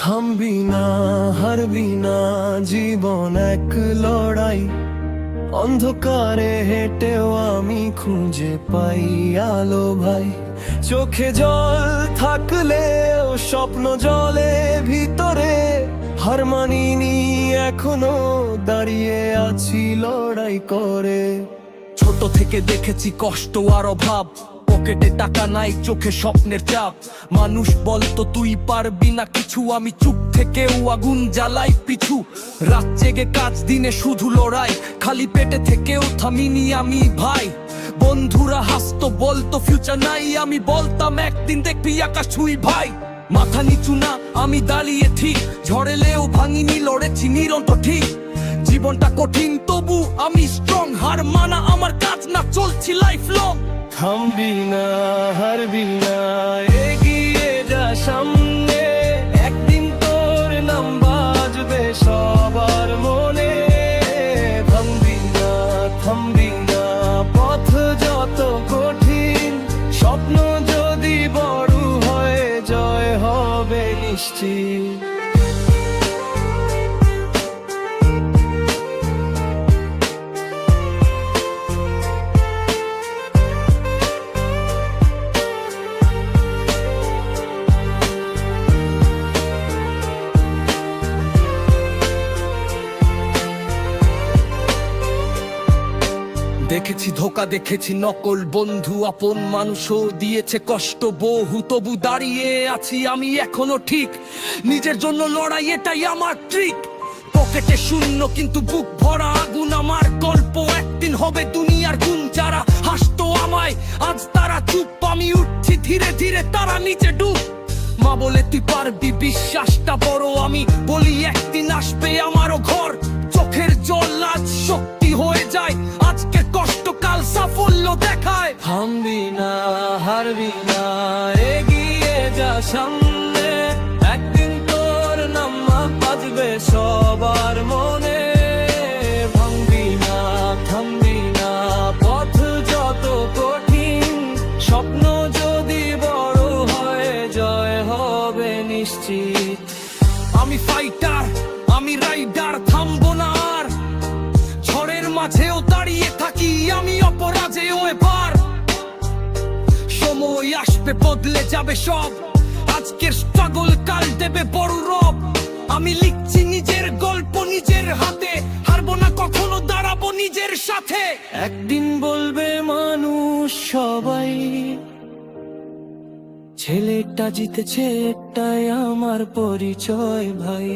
থামবি না, হারবি না, জীবন এক লড়াই। অন্ধকারে হেঁটেও আমি খুঁজে পাই আলো ভাই। চোখে জল থাকলেও স্বপ্ন জলে ভিতরে, হার মানিনি এখনো, দাঁড়িয়ে আছি লড়াই করে। ছোট থেকে দেখেছি কষ্ট আর অভাব, পকেটে টাকা নাই, চোখে স্বপ্নের চাপ। মানুষ বলতো তুই পারবি না কিছু, আমি চুপ থেকেও আগুন জ্বালাই পিছু। রাত জেগে কাজ, দিনে শুধু লড়াই, খালি পেটে থেকেও থামিনি আমি ভাই। বন্ধুরা হাসতো, বলতো ফিউচার নাই, আমি বলতাম একদিন দেখবি আকাশ ছুঁই ভাই। মাথা নিচু না, আমি দাঁড়িয়ে ঠিক, ঝড় এলেও ভাঙিনি, লড়েছি নিরন্তর ঠিক। জীবনটা কঠিন তবু আমি স্ট্রং, হার মানা আমার কাজ না, চলছি লাইফ লং। থামবি না, হারবি না, এগিয়ে যা সামনে, একদিন তোর নাম বাজবে সবার মনে। ভাঙবি না, থামবি না, পথ যত কঠিন, স্বপ্ন যদি বড় হয়, জয় হবে নিশ্চিত। দেখেছি ধোকা, দেখেছি নকল বন্ধু, আপন মানুষও দিয়েছে কষ্ট বহু, তবু দাঁড়িয়ে আছি আমি এখনো ঠিক। নিজের জন্য লড়াই, এটাই আমার ট্রিক। পকেটে শূন্য কিন্তু বুক ভরা আগুন, আমার গল্প একদিন হবে দুনিয়ার গুণ। যারা হাসতো আমায় আজ তারা চুপ, আমি উঠছি ধীরে ধীরে, তারা নিচে ডুব। মা বলে তুই পারবি, বিশ্বাসটা বড়, আমি বলি একদিন আসবে আমারও ঘর। চোখের জল আজ শক্তি হয়ে যায়, আজকে কষ্ট কাল সাফল্য দেখায়। থামবি না, হারবি না, এগিয়ে যা সামনে, একদিন তোর নাম বাজবে সবার মনে। ভাঙবি না, থামবি না, পথ যত কঠিন, স্বপ্ন যদি বড় হয়, জয় হবে নিশ্চিত। আমি ফাইটার, আমি রাইডার, থামবো না আর। ঝড়ের মাঝেও দাঁড়িয়ে থাকি আমি, অপরাজেয় এবার। সময় আসবে, বদলে যাবে সব, আজকের স্ট্রাগল কাল দেবে বড় রব। আমি লিখছি নিজের গল্প নিজের হাতে, হারবো না কখনো, দাঁড়াবো নিজের সাথে। একদিন বলবে মানুষ সবাই, ছেলেটা জিতেছে, এটাই আমার পরিচয় ভাই।